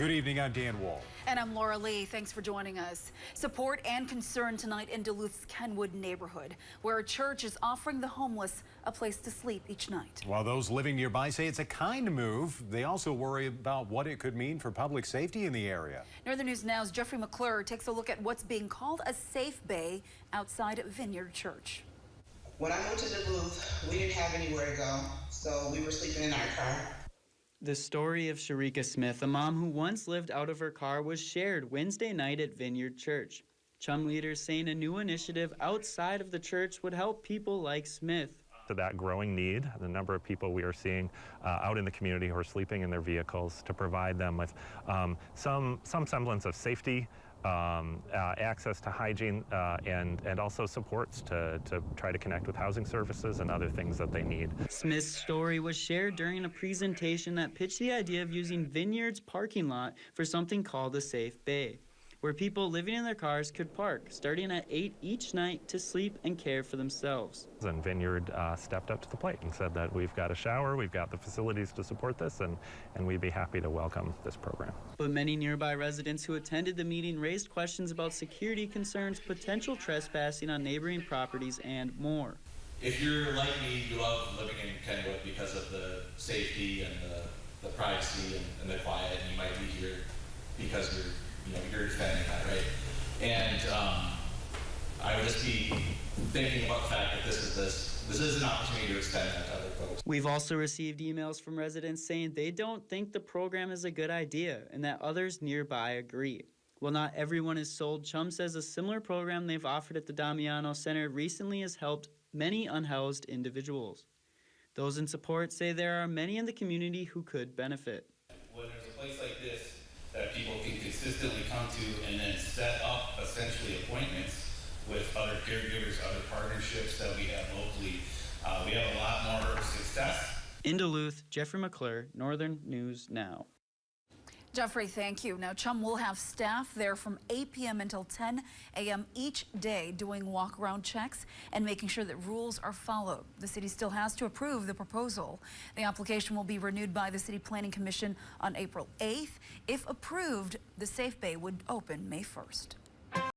Good evening, I'm Dan Wall. And I'm Laura Lee. Thanks for joining us. Support and concern tonight in Duluth's Kenwood neighborhood, where a church is offering the homeless a place to sleep each night. While those living nearby say it's a kind move, they also worry about what it could mean for public safety in the area. Northern News Now's Jeffrey McClure takes a look at what's being called a safe bay outside Vineyard Church. When I moved to Duluth, we didn't have anywhere to go, so we were sleeping in our car. The story of Sharika Smith, a mom who once lived out of her car, was shared Wednesday night at Vineyard Church. Chum leaders saying a new initiative outside of the church would help people like Smith. To that growing need, the number of people we are seeing out in the community who are sleeping in their vehicles, to provide them with some semblance of safety, access to hygiene, and also supports to try to connect with housing services and other things that they need. Smith's story was shared during a presentation that pitched the idea of using Vineyard's parking lot for something called a safe bay, where people living in their cars could park, starting at 8 each night to sleep and care for themselves. And Vineyard stepped up to the plate and said that we've got a shower, we've got the facilities to support this, and we'd be happy to welcome this program. But many nearby residents who attended the meeting raised questions about security concerns, potential trespassing on neighboring properties, and more. If you're like me, you love living in Kenwood because of the safety and the privacy and the quiet, and you might be here because you're defending that, right? And I would just be thinking about the fact that this is an opportunity to extend that to other folks. We've also received emails from residents saying they don't think the program is a good idea and that others nearby agree. While not everyone is sold, Chum says a similar program they've offered at the Damiano Center recently has helped many unhoused individuals. Those in support say there are many in the community who could benefit. When there's a place like this that people can consistently come to and then set up essentially appointments with other caregivers, other partnerships that we have locally, we have a lot more success. In Duluth, Jeffrey McClure, Northern News Now. Jeffrey, thank you. Now, Chum will have staff there from 8 p.m. until 10 a.m. each day doing walk-around checks and making sure that rules are followed. The city still has to approve the proposal. The application will be renewed by the City Planning Commission on April 8th. If approved, the Safe Bay would open May 1st.